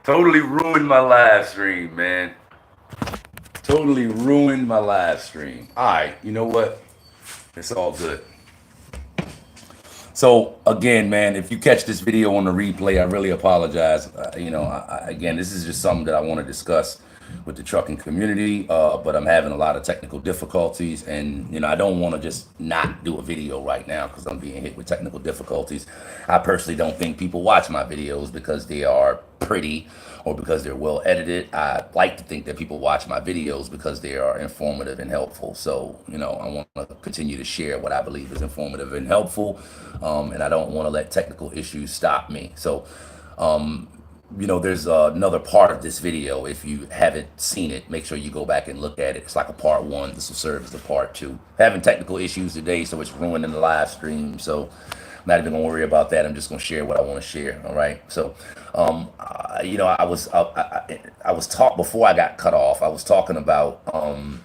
Totally ruined my live stream, man. Totally ruined my live stream. All right, you know what? It's all good. So again, man, if you catch this video on the replay, I really apologize. Again, this is just something that I want to discuss with the trucking community, but I'm having a lot of technical difficulties, and I don't want to just not do a video right now because I'm being hit with technical difficulties. I personally don't think people watch my videos because they are pretty or because they're well edited. I like to think that people watch my videos because they are informative and helpful. So, I want to continue to share what I believe is informative and helpful, and I don't want to let technical issues stop me. So, there's another part of this video. If you haven't seen it, make sure you go back and look at it. It's like a part one. This will serve as a part two. Having technical issues today, so it's ruining the live stream. So I'm not even gonna worry about that. I'm just gonna share what I want to share. All right. So, I was taught before I got cut off. I was talking about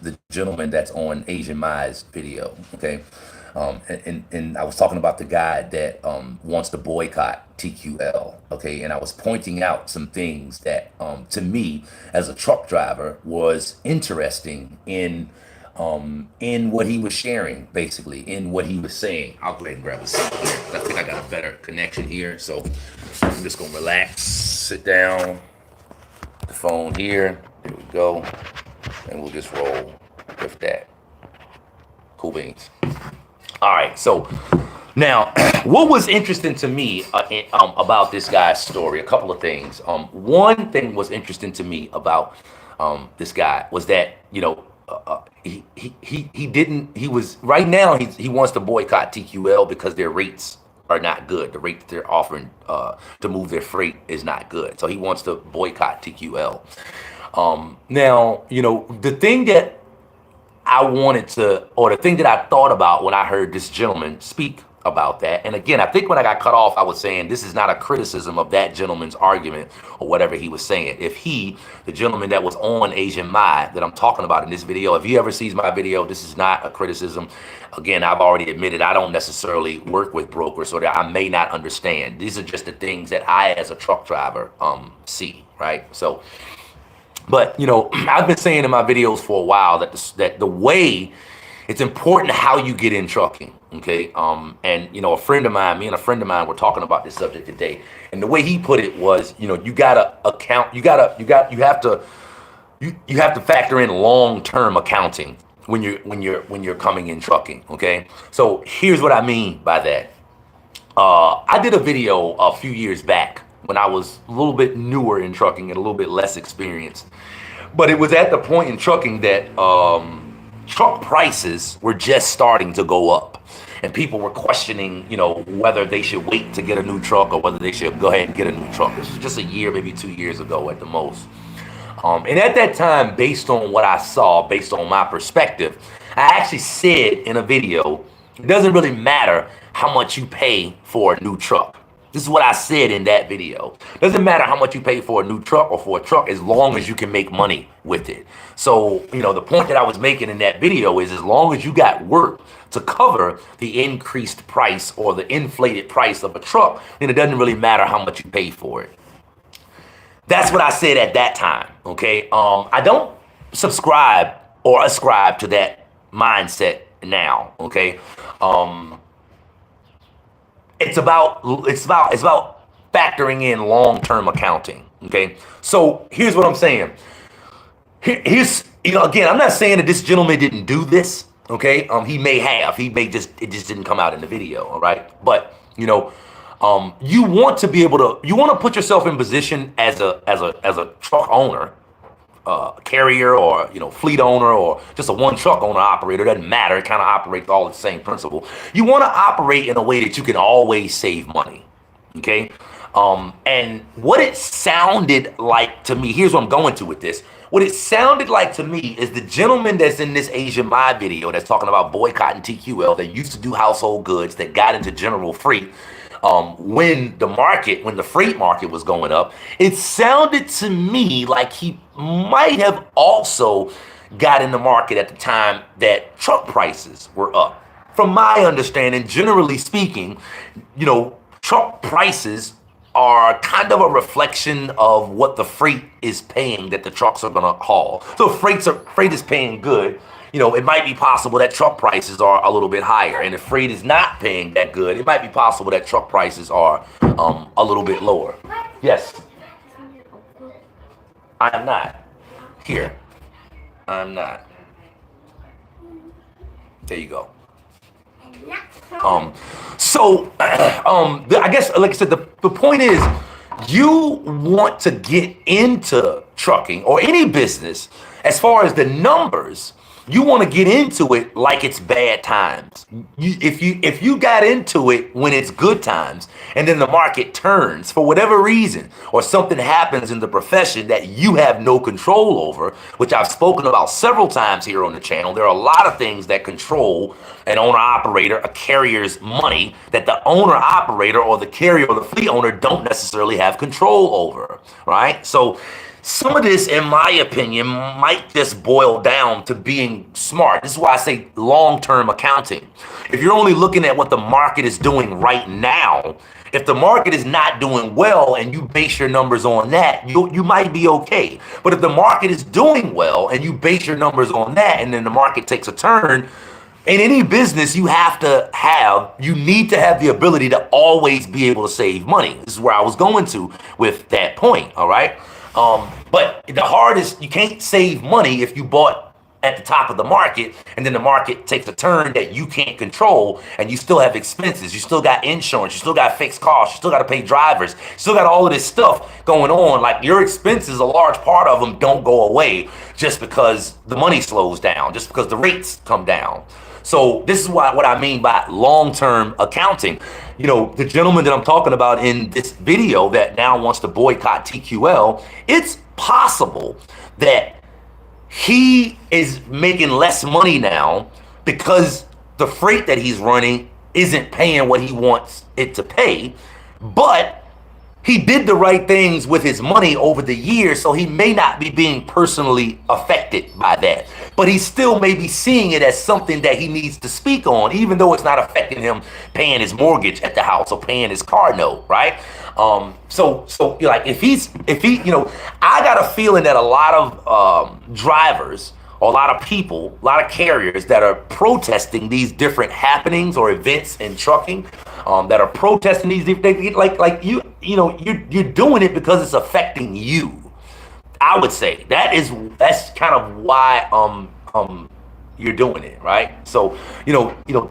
the gentleman that's on Asian Mai's video. Okay. And I was talking about the guy that wants to boycott TQL, okay? And I was pointing out some things that, to me, as a truck driver, was interesting in what he was sharing, basically, in what he was saying. I'll go ahead and grab a seat here. I think I got a better connection here, so I'm just gonna relax, sit down, the phone here. There we go, and we'll just roll with that. Cool beans. All right, so now, what was interesting to me about this guy's story? A couple of things. One thing was interesting to me about this guy was that he didn't. He was right now. He wants to boycott TQL because their rates are not good. The rate that they're offering to move their freight is not good. So he wants to boycott TQL. Now, the thing that I wanted to, or the thing that I thought about when I heard this gentleman speak about that, and again, I think when I got cut off, I was saying this is not a criticism of that gentleman's argument or whatever he was saying. If the gentleman that was on Asian Mai that I'm talking about in this video, if he ever sees my video, this is not a criticism. Again, I've already admitted I don't necessarily work with brokers, so that I may not understand. These are just the things that I, as a truck driver, see, right? So. But, I've been saying in my videos for a while that the way it's important how you get in trucking. Okay. And, me and a friend of mine were talking about this subject today. And the way he put it was, you have to factor in long-term accounting when you're coming in trucking. Okay. So here's what I mean by that. I did a video a few years back when I was a little bit newer in trucking and a little bit less experienced. But it was at the point in trucking that truck prices were just starting to go up. And people were questioning, whether they should wait to get a new truck or whether they should go ahead and get a new truck. This was just a year, maybe 2 years ago at the most. And at that time, based on what I saw, based on my perspective, I actually said in a video, it doesn't really matter how much you pay for a new truck. This is what I said in that video. Doesn't matter how much you pay for a new truck or for a truck as long as you can make money with it. So, the point that I was making in that video is as long as you got work to cover the increased price or the inflated price of a truck, then it doesn't really matter how much you pay for it. That's what I said at that time, okay? I don't subscribe or ascribe to that mindset now, okay? It's about factoring in long-term accounting. Okay, so here's what I'm saying. Here's again, I'm not saying that this gentleman didn't do this. Okay, he may have. It just didn't come out in the video. All right, but you want to put yourself in position as a truck owner, carrier, or fleet owner, or just a one truck owner operator. Doesn't matter. It kind of operates all the same principle. You want to operate in a way that you can always save money. Okay, and what it sounded like to me. Here's what I'm going to with this. What it sounded like to me is the gentleman that's in this Asian Mai video that's talking about boycotting TQL, that used to do household goods, that got into general freight. When the freight market was going up, it sounded to me like he might have also got in the market at the time that truck prices were up. From my understanding, generally speaking, truck prices are kind of a reflection of what the freight is paying that the trucks are going to haul. So freight is paying good. It might be possible that truck prices are a little bit higher, and if freight is not paying that good, it might be possible that truck prices are a little bit lower. Yes, I am not here. I'm not. There you go. I guess, like I said, the point is, you want to get into trucking or any business. As far as the numbers, you want to get into it like it's bad times. If you got into it when it's good times, and then the market turns for whatever reason, or something happens in the profession that you have no control over, which I've spoken about several times here on the channel. There are a lot of things that control an owner-operator, a carrier's money, that the owner-operator or the carrier or the fleet owner don't necessarily have control over, right? So some of this, in my opinion, might just boil down to being smart. This is why I say long-term accounting. If you're only looking at what the market is doing right now, if the market is not doing well and you base your numbers on that, you might be okay. But if the market is doing well and you base your numbers on that, and then the market takes a turn, in any business, you need to have the ability to always be able to save money. This is where I was going to with that point, all right? But the hardest, you can't save money if you bought at the top of the market and then the market takes a turn that you can't control, and you still have expenses. You still got insurance. You still got fixed costs. You still got to pay drivers. You still got all of this stuff going on. Like, your expenses, a large part of them don't go away just because the money slows down, just because the rates come down. So this is what I mean by long-term accounting. The gentleman that I'm talking about in this video that now wants to boycott TQL, it's possible that he is making less money now because the freight that he's running isn't paying what he wants it to pay, but he did the right things with his money over the years, so he may not be being personally affected by that. But he still may be seeing it as something that he needs to speak on, even though it's not affecting him paying his mortgage at the house or paying his car note, right? So like if he, I got a feeling that a lot of drivers, or a lot of people, a lot of carriers that are protesting these different happenings or events in trucking, that are protesting these, you're doing it because it's affecting you. I would say that's kind of why you're doing it, right? So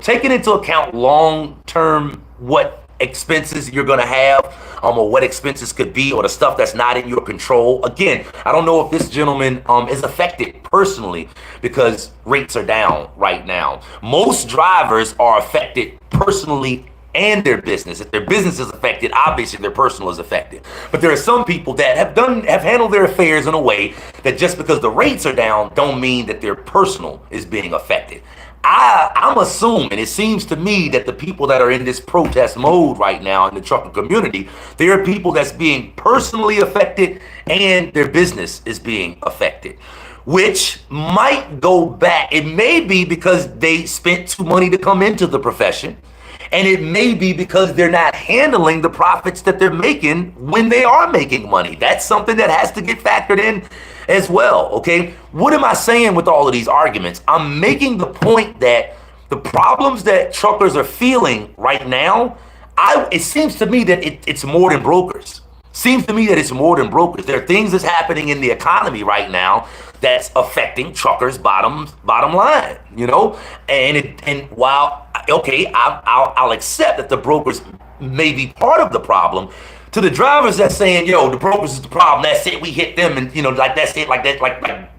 taking into account long term what expenses you're going to have, or what expenses could be, or the stuff that's not in your control. Again, I don't know if this gentleman is affected personally because rates are down right now. Most drivers are affected personally and their business. If their business is affected, obviously their personal is affected. But there are some people that have handled their affairs in a way that just because the rates are down don't mean that their personal is being affected. I'm assuming, it seems to me, that the people that are in this protest mode right now in the trucking community, there are people that's being personally affected and their business is being affected, which might go back. It may be because they spent too money to come into the profession, and it may be because they're not handling the profits that they're making when they are making money. That's something that has to get factored in as well, okay? What am I saying with all of these arguments? I'm making the point that the problems that truckers are feeling right now, it seems to me that it's more than brokers. Seems to me that it's more than brokers. There are things that's happening in the economy right now that's affecting truckers' bottom line, And while, okay, I'll accept that the brokers may be part of the problem, to the drivers that's saying, the brokers is the problem, that's it, we hit them, and that's it, like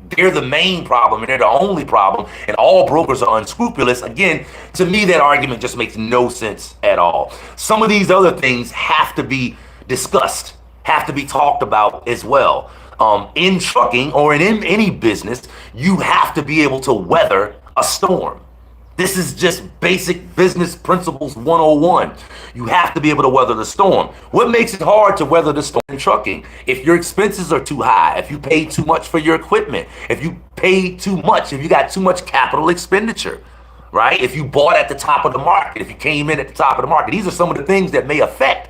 they're the main problem and they're the only problem, and all brokers are unscrupulous. Again, to me, that argument just makes no sense at all. Some of these other things have to be discussed, have to be talked about as well. In trucking or in any business, you have to be able to weather a storm. This is just basic business principles 101. You have to be able to weather the storm. What makes it hard to weather the storm in trucking? If your expenses are too high, if you pay too much for your equipment, if you pay too much, if you got too much capital expenditure, right? If you bought at the top of the market, if you came in at the top of the market, these are some of the things that may affect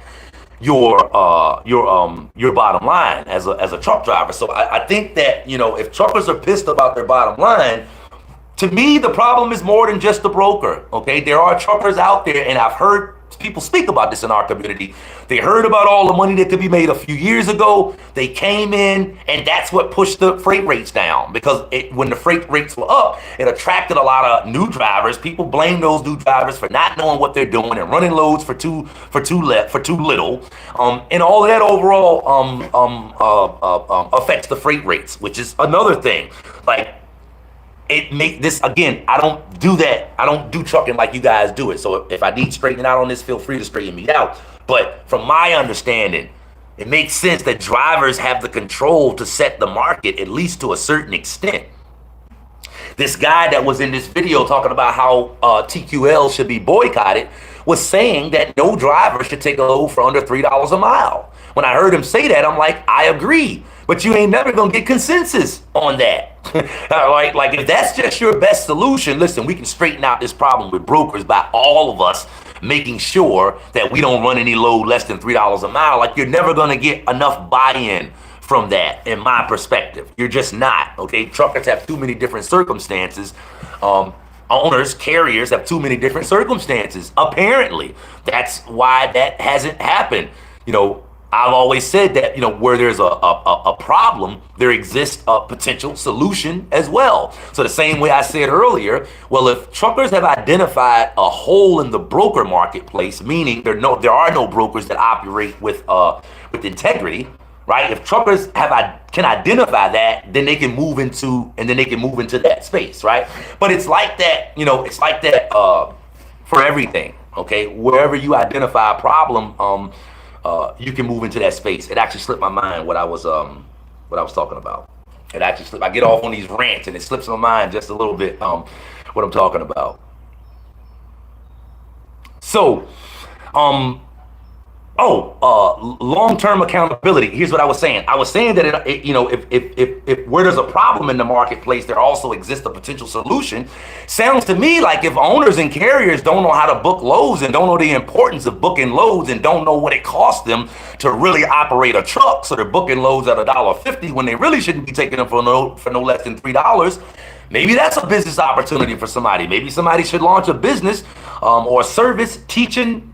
your bottom line as a truck driver. So I think that, you know, if truckers are pissed about their bottom line, to me, the problem is more than just the broker. Okay, there are truckers out there, and I've heard people speak about this in our community. They heard about all the money that could be made a few years ago. They came in, and that's what pushed the freight rates down, because when the freight rates were up, it attracted a lot of new drivers. People blame those new drivers for not knowing what they're doing and running loads for too little, and all of that overall affects the freight rates, which is another thing. Like, it make this, again, I don't do that. I don't do trucking like you guys do it. So if I need straightening out on this, feel free to straighten me out. But from my understanding, it makes sense that drivers have the control to set the market, at least to a certain extent. This guy that was in this video talking about how TQL should be boycotted was saying that no driver should take a load for under $3 a mile. When I heard him say that, I'm like, I agree. But you ain't never gonna get consensus on that. like if that's just your best solution, listen, we can straighten out this problem with brokers by all of us making sure that we don't run any load less than $3 a mile. Like, you're never gonna get enough buy-in from that, in my perspective. You're just not, okay? Truckers have too many different circumstances. Owners, carriers have too many different circumstances. Apparently, that's why that hasn't happened. You know, I've always said that, you know, where there's a problem, there exists a potential solution as well. So the same way I said earlier, well, if truckers have identified a hole in the broker marketplace, meaning there are no brokers that operate with integrity, right? If truckers can identify that, then they can move into that space, right? But it's like that, you know, it's like that for everything, okay? Wherever you identify a problem, you can move into that space. It actually slipped my mind what I was talking about. It actually slipped. I get off on these rants and it slips my mind just a little bit what I'm talking about. So, long-term accountability. Here's what I was saying. I was saying that if where there's a problem in the marketplace, there also exists a potential solution. Sounds to me like if owners and carriers don't know how to book loads and don't know the importance of booking loads and don't know what it costs them to really operate a truck, so they're booking loads at $1.50 when they really shouldn't be taking them for no less than $3. Maybe that's a business opportunity for somebody. Maybe somebody should launch a business or a service teaching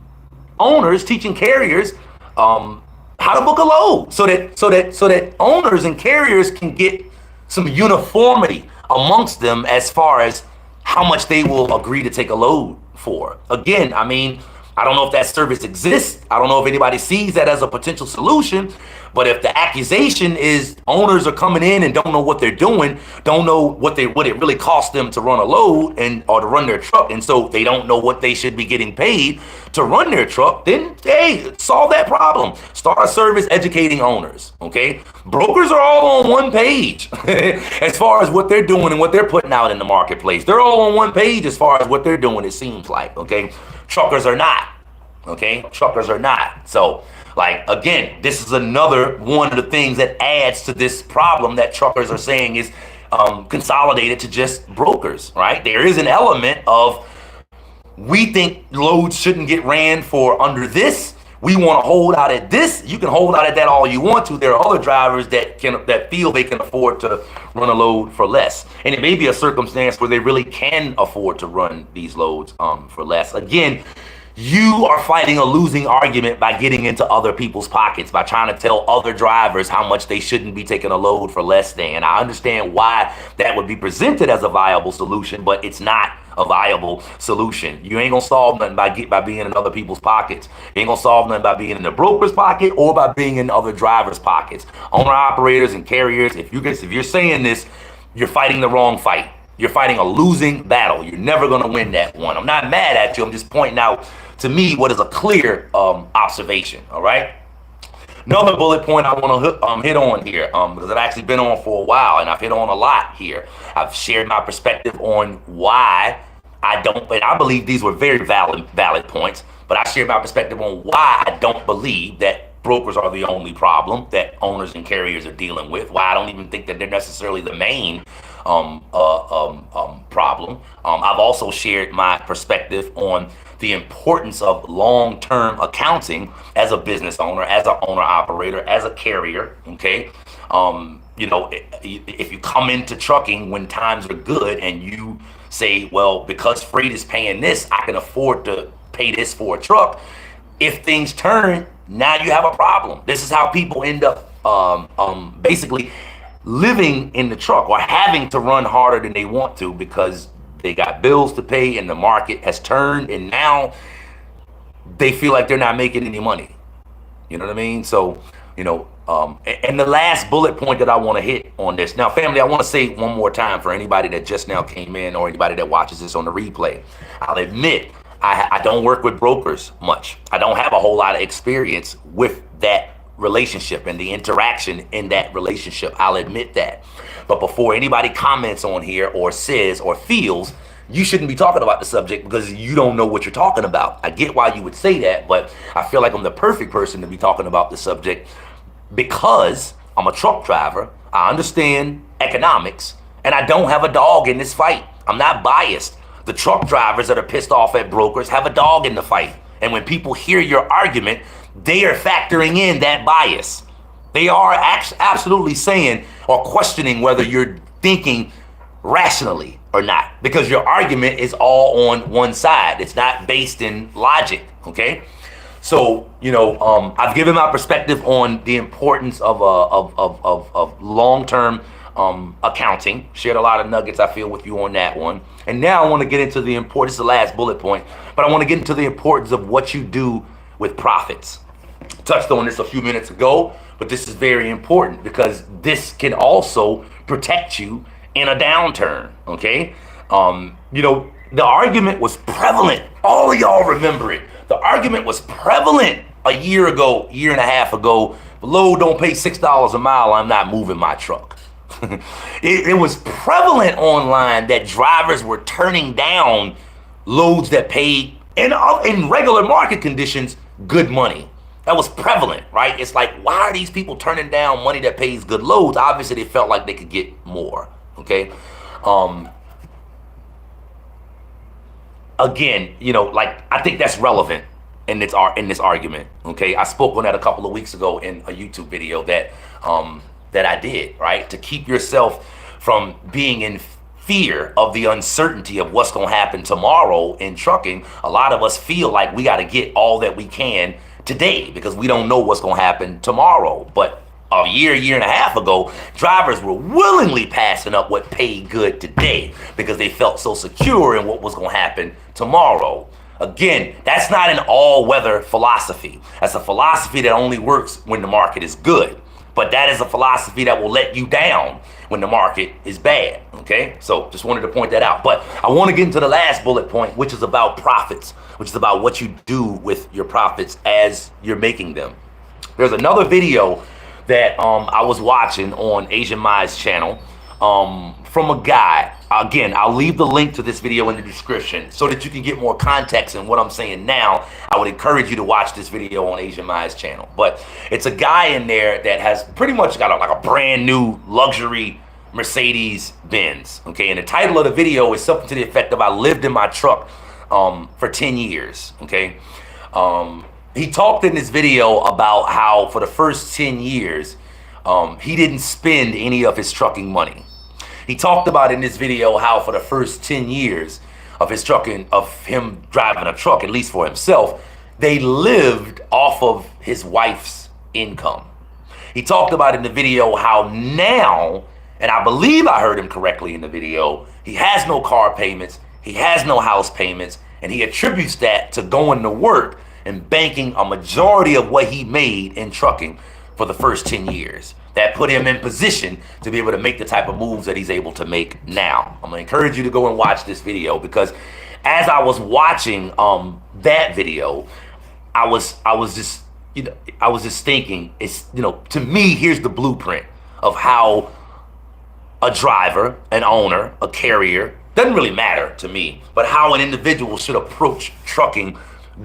carriers how to book a load, so that owners and carriers can get some uniformity amongst them as far as how much they will agree to take a load for. Again, I mean, I don't know if that service exists. I don't know if anybody sees that as a potential solution. But if the accusation is owners are coming in and don't know what they're doing, don't know what it really costs them to run a load or to run their truck, and so they don't know what they should be getting paid to run their truck, then hey, solve that problem. Start a service educating owners, okay? Brokers are all on one page as far as what they're doing and what they're putting out in the marketplace. They're all on one page as far as what they're doing, it seems like, okay? Truckers are not, okay? Truckers are not. So, like, again, this is another one of the things that adds to this problem that truckers are saying is consolidated to just brokers, right? There is an element of, we think loads shouldn't get ran for under this. We want to hold out at this. You can hold out at that all you want to. There are other drivers that feel they can afford to run a load for less. And it may be a circumstance where they really can afford to run these loads for less. Again, you are fighting a losing argument by getting into other people's pockets, by trying to tell other drivers how much they shouldn't be taking a load for less than. I understand why that would be presented as a viable solution, but it's not a viable solution. You ain't gonna solve nothing by being in other people's pockets. You ain't gonna solve nothing by being in the broker's pocket or by being in other drivers' pockets. Owner operators and carriers, if you're saying this, you're fighting the wrong fight. You're fighting a losing battle. You're never gonna win that one. I'm not mad at you. I'm just pointing out to me what is a clear observation. All right. Another bullet point I want to hit on here, because I've actually been on for a while and I've hit on a lot here. I've shared my perspective on why I don't, and I believe these were very valid points, but I shared my perspective on why I don't believe that brokers are the only problem that owners and carriers are dealing with, why I don't even think that they're necessarily the main problem. I've also shared my perspective on the importance of long-term accounting as a business owner, as an owner operator, as a carrier. Okay. You know, if you come into trucking when times are good and you say, well, because freight is paying this, I can afford to pay this for a truck. If things turn, now you have a problem. This is how people end up basically living in the truck or having to run harder than they want to because they got bills to pay and the market has turned and now they feel like they're not making any money. You know what I mean? So, you know, and the last bullet point that I want to hit on this. Now, family, I want to say one more time for anybody that just now came in or anybody that watches this on the replay. I'll admit, I don't work with brokers much. I don't have a whole lot of experience with that relationship and the interaction in that relationship. I'll admit that. But before anybody comments on here or says or feels, you shouldn't be talking about the subject because you don't know what you're talking about. I get why you would say that, but I feel like I'm the perfect person to be talking about the subject because I'm a truck driver. I understand economics and I don't have a dog in this fight. I'm not biased. The truck drivers that are pissed off at brokers have a dog in the fight. And when people hear your argument, they are factoring in that bias. They are absolutely saying or questioning whether you're thinking rationally or not, because your argument is all on one side. It's not based in logic, okay? So, you know, I've given my perspective on the importance of long-term accounting. Shared a lot of nuggets, I feel, with you on that one. And now I want to get into the importance, the last bullet point, but I want to get into the importance of what you do with profits. Touched on this a few minutes ago, but this is very important because this can also protect you in a downturn, okay? You know, the argument was prevalent. All of y'all remember it. The argument was prevalent a year ago, year and a half ago. Load don't pay $6 a mile, I'm not moving my truck. It was prevalent online that drivers were turning down loads that paid in regular market conditions good money. That was prevalent, right? It's like, why are these people turning down money that pays good loads? Obviously, they felt like they could get more, okay? Again, you know, like, I think that's relevant in this argument, okay? I spoke on that a couple of weeks ago in a YouTube video that I did, right? To keep yourself from being in fear of the uncertainty of what's going to happen tomorrow in trucking. A lot of us feel like we got to get all that we can today because we don't know what's going to happen tomorrow. But a year and a half ago, drivers were willingly passing up what paid good today because they felt so secure in what was going to happen tomorrow. Again, that's not an all-weather philosophy. That's a philosophy that only works when the market is good. But that is a philosophy that will let you down when the market is bad, okay? So just wanted to point that out. But I want to get into the last bullet point, which is about profits, which is about what you do with your profits as you're making them. There's another video that I was watching on Asian Mai's channel from a guy. Again, I'll leave the link to this video in the description so that you can get more context in what I'm saying now. I would encourage you to watch this video on Asian Mai's channel. But it's a guy in there that has pretty much got like a brand new luxury Mercedes Benz. Okay, and the title of the video is something to the effect of I lived in my truck for 10 years. Okay, he talked in this video about how for the first 10 years he didn't spend any of his trucking money. He talked about in this video how for the first 10 years of his trucking, of him driving a truck, at least for himself, they lived off of his wife's income. He talked about in the video how now, and I believe I heard him correctly in the video, he has no car payments, he has no house payments, and he attributes that to going to work and banking a majority of what he made in trucking for the first 10 years. That put him in position to be able to make the type of moves that he's able to make now. I'm gonna encourage you to go and watch this video because as I was watching that video, I was just thinking, it's, you know, to me, here's the blueprint of how a driver, an owner, a carrier, doesn't really matter to me, but how an individual should approach trucking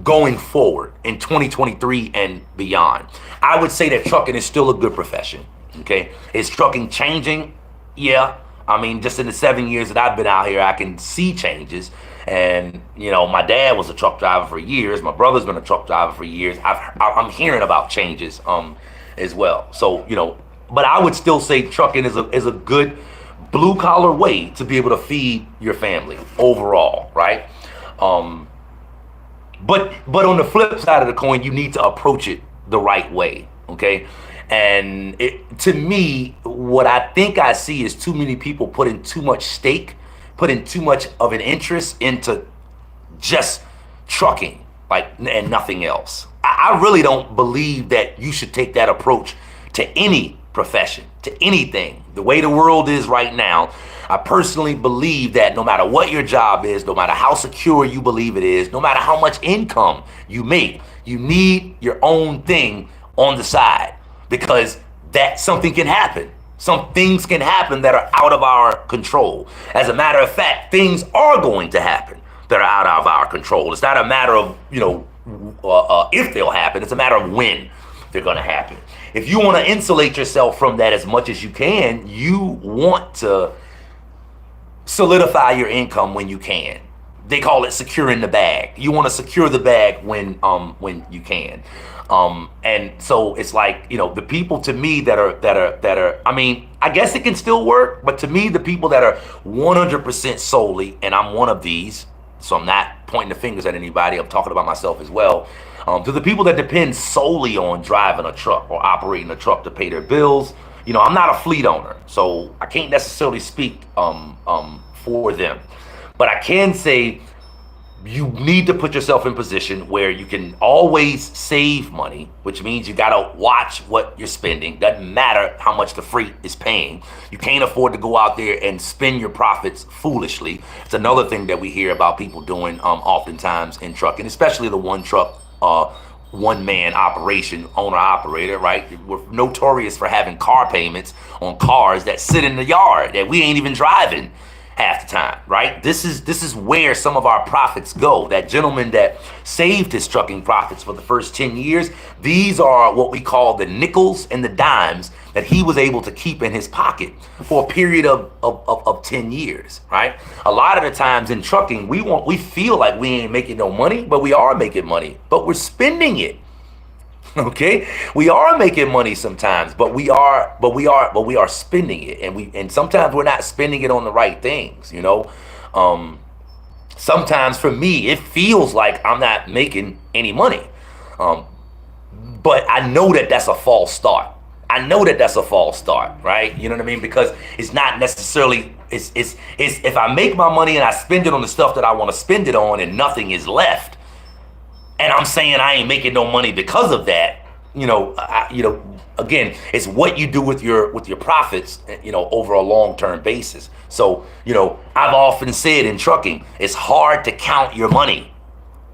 going forward in 2023 and beyond. I would say that trucking is still a good profession. Okay, is trucking changing? Yeah, I mean, just in the 7 years that I've been out here, I can see changes. And, you know, my dad was a truck driver for years. My brother's been a truck driver for years. I'm hearing about changes as well. So, you know, but I would still say trucking is a good blue collar way to be able to feed your family overall, right? But on the flip side of the coin, you need to approach it the right way, okay? And to me, what I think I see is too many people putting too much stake, putting too much of an interest into just trucking, like, and nothing else. I really don't believe that you should take that approach to any profession, to anything. The way the world is right now, I personally believe that no matter what your job is, no matter how secure you believe it is, no matter how much income you make, you need your own thing on the side, because that something can happen. Some things can happen that are out of our control. As a matter of fact, things are going to happen that are out of our control. It's not a matter of, you know, if they'll happen. It's a matter of when they're going to happen. If you want to insulate yourself from that as much as you can, you want to solidify your income when you can. They call it securing the bag. You want to secure the bag when you can. And so it's like, you know, the people to me that are, I mean, I guess it can still work, but to me, the people that are 100% solely, and I'm one of these, so I'm not pointing the fingers at anybody, I'm talking about myself as well. To the people that depend solely on driving a truck or operating a truck to pay their bills, you know, I'm not a fleet owner, so I can't necessarily speak for them. But I can say you need to put yourself in position where you can always save money, which means you gotta watch what you're spending. Doesn't matter how much the freight is paying. You can't afford to go out there and spend your profits foolishly. It's another thing that we hear about people doing oftentimes in trucking, especially the one-man operation, owner-operator, right? We're notorious for having car payments on cars that sit in the yard that we ain't even driving half the time, right? This is where some of our profits go. That gentleman that saved his trucking profits for the first 10 years, these are what we call the nickels and the dimes that he was able to keep in his pocket for a period of 10 years, right? A lot of the times in trucking, we feel like we ain't making no money, but we are making money, but we're spending it. Okay, we are making money sometimes, but we are spending it, and sometimes we're not spending it on the right things. You know, sometimes for me it feels like I'm not making any money, but I know that that's a false start. I know that that's a false start, right? You know what I mean? Because it's not necessarily it's if I make my money and I spend it on the stuff that I want to spend it on, and nothing is left. And I'm saying I ain't making no money because of that. You know, again, it's what you do with your profits, you know, over a long-term basis. So, you know, I've often said in trucking, it's hard to count your money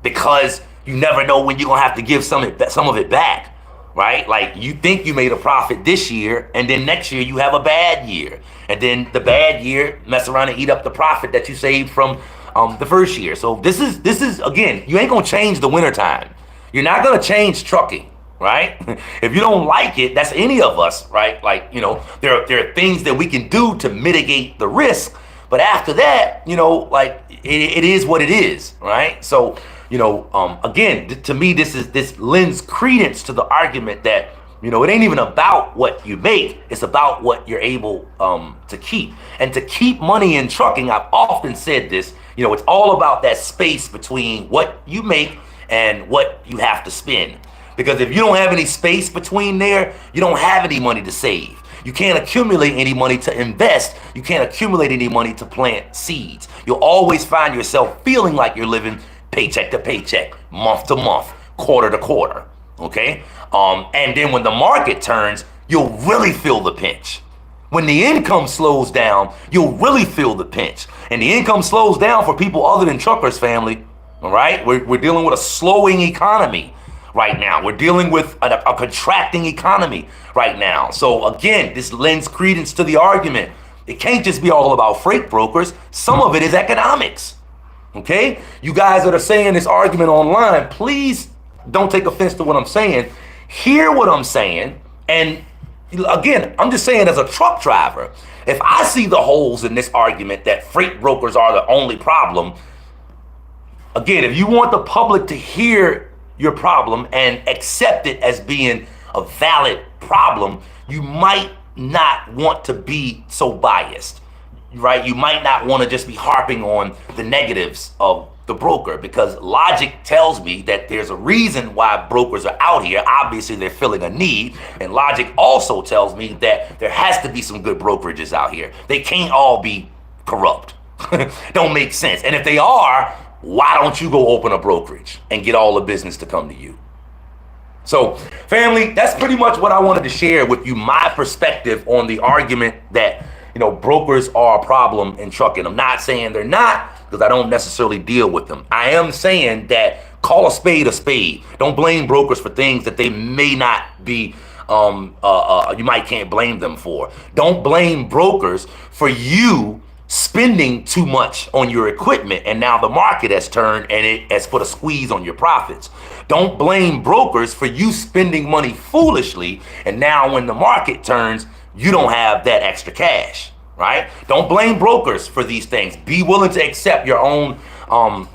because you never know when you're gonna have to give some of it back, right? Like, you think you made a profit this year, and then next year you have a bad year, and then the bad year mess around and eat up the profit that you saved from the first year. So this is again, you ain't gonna change the wintertime. You're not gonna change trucking, right? If you don't like it, that's any of us, right? Like, you know, there are things that we can do to mitigate the risk, but after that, you know, like it is what it is, right? So, you know, again, to me, this lends credence to the argument that, you know, it ain't even about what you make. It's about what you're able to keep. And to keep money in trucking, I've often said this, you know, it's all about that space between what you make and what you have to spend. Because if you don't have any space between there, you don't have any money to save. You can't accumulate any money to invest. You can't accumulate any money to plant seeds. You'll always find yourself feeling like you're living paycheck to paycheck, month to month, quarter to quarter, okay? And then when the market turns, you'll really feel the pinch. When the income slows down, you'll really feel the pinch. And the income slows down for people other than truckers, family, all right? We're dealing with a slowing economy right now. We're dealing with a contracting economy right now. So again, this lends credence to the argument. It can't just be all about freight brokers. Some of it is economics, okay? You guys that are saying this argument online, please don't take offense to what I'm saying. Hear what I'm saying, and again, I'm just saying as a truck driver, if I see the holes in this argument that freight brokers are the only problem, Again, if you want the public to hear your problem and accept it as being a valid problem, you might not want to be so biased, right? You might not want to just be harping on the negatives of the broker, because logic tells me that there's a reason why brokers are out here. Obviously, they're filling a need. And logic also tells me that there has to be some good brokerages out here. They can't all be corrupt. Don't make sense. And if they are, why don't you go open a brokerage and get all the business to come to you? So, family, that's pretty much what I wanted to share with you, my perspective on the argument that, brokers are a problem in trucking. I'm not saying they're not, because I don't necessarily deal with them. I am saying that call a spade a spade. Don't blame brokers for things that they may not be, you might can't blame them for. Don't blame brokers for you spending too much on your equipment and now the market has turned and it has put a squeeze on your profits. Don't blame brokers for you spending money foolishly and now when the market turns, you don't have that extra cash, right? Don't blame brokers for these things. Be willing to accept your own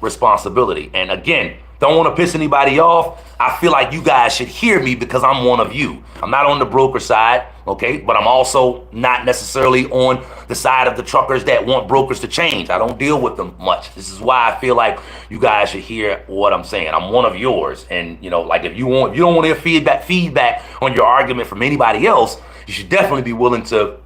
responsibility. And again, don't want to piss anybody off. I feel like you guys should hear me because I'm one of you. I'm not on the broker side, okay? But I'm also not necessarily on the side of the truckers that want brokers to change. I don't deal with them much. This is why I feel like you guys should hear what I'm saying. I'm one of yours. And, like if you don't want to hear feedback on your argument from anybody else, you should definitely be willing to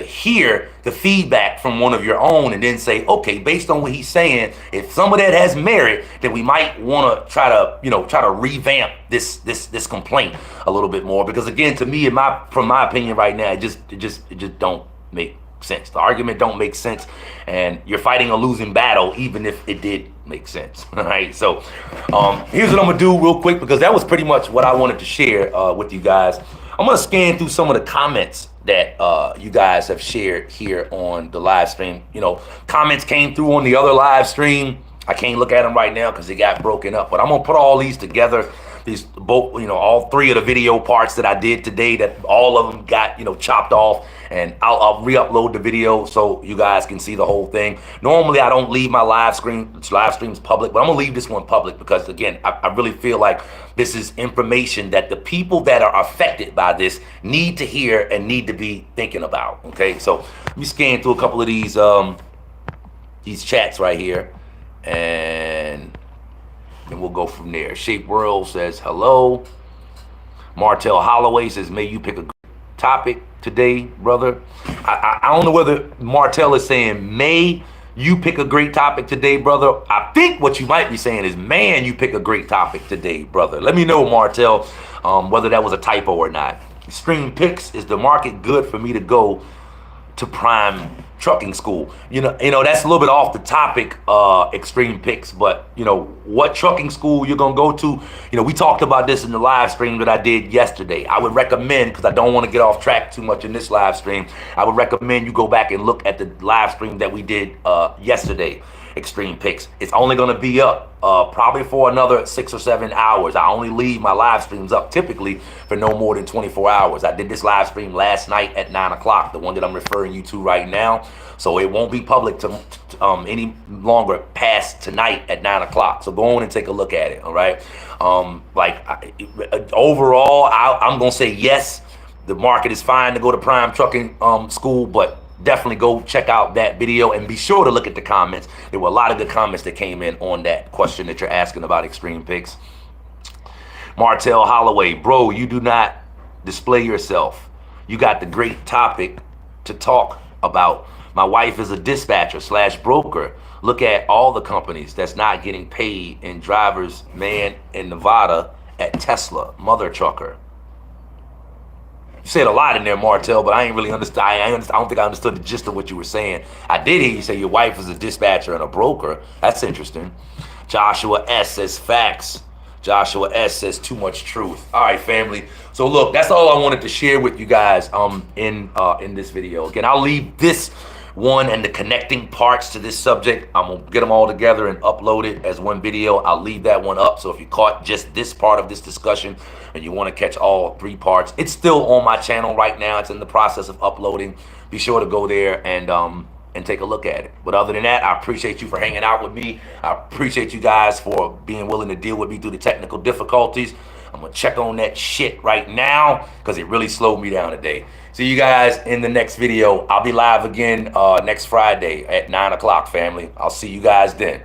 hear the feedback from one of your own and then say, okay, based on what he's saying, if some of that has merit, then we might want to try to revamp this complaint a little bit more. Because again, to me, from my opinion right now, it just don't make sense. The argument don't make sense, and you're fighting a losing battle, even if it did make sense. All right. So here's what I'm gonna do real quick, because that was pretty much what I wanted to share with you guys. I'm gonna scan through some of the comments that you guys have shared here on the live stream. Comments came through on the other live stream. I can't look at them right now because they got broken up, but I'm gonna put all these together. These both, all three of the video parts that I did today, that all of them got, chopped off, and I'll re-upload the video so you guys can see the whole thing. Normally, I don't leave my live streams public, but I'm gonna leave this one public because, again, I really feel like this is information that the people that are affected by this need to hear and need to be thinking about. Okay, so let me scan through a couple of these chats right here, and we'll go from there. Shape World says hello. Martell Holloway says, may you pick a topic today, brother. I don't know whether Martell is saying, may you pick a great topic today, brother. I think what you might be saying is, man, you pick a great topic today, brother. Let me know, Martell, whether that was a typo or not. Extreme Picks, is the market good for me to go to Prime Trucking School? That's a little bit off the topic, Extreme Picks, but what trucking school you're gonna go to, we talked about this in the live stream that I did yesterday. I would recommend, because I don't want to get off track too much in this live stream, I would recommend you go back and look at the live stream that we did yesterday, Extreme Picks. It's only gonna be up probably for another 6 or 7 hours. I only leave my live streams up typically for no more than 24 hours. I did this live stream last night at 9 o'clock, the one that I'm referring you to right now. So it won't be public to any longer past tonight at 9 o'clock. So go on and take a look at it, all right? Overall, I'm going to say yes, the market is fine to go to Prime Trucking School, but definitely go check out that video and be sure to look at the comments. There were a lot of good comments that came in on that question that you're asking about Extreme Picks. Martell Holloway, bro, you do not display yourself. You got the great topic to talk about. My wife is a dispatcher / broker. Look at all the companies that's not getting paid in drivers, man, in Nevada at Tesla, mother trucker. You said a lot in there, Martell, but I ain't really understand. I don't think I understood the gist of what you were saying. I did hear you say your wife is a dispatcher and a broker. That's interesting. Joshua S says facts. Joshua S says too much truth. All right, family. So look, that's all I wanted to share with you guys in this video. Again, I'll leave this one and the connecting parts to this subject. I'm gonna get them all together and upload it as one video. I'll leave that one up. So if you caught just this part of this discussion and you want to catch all 3 parts, it's still on my channel right now. It's in the process of uploading. Be sure to go there and and take a look at it. But other than that, I appreciate you for hanging out with me. I appreciate you guys for being willing to deal with me through the technical difficulties. I'm gonna check on that shit right now because it really slowed me down today. See you guys in the next video. I'll be live again next Friday at 9 o'clock, family. I'll see you guys then.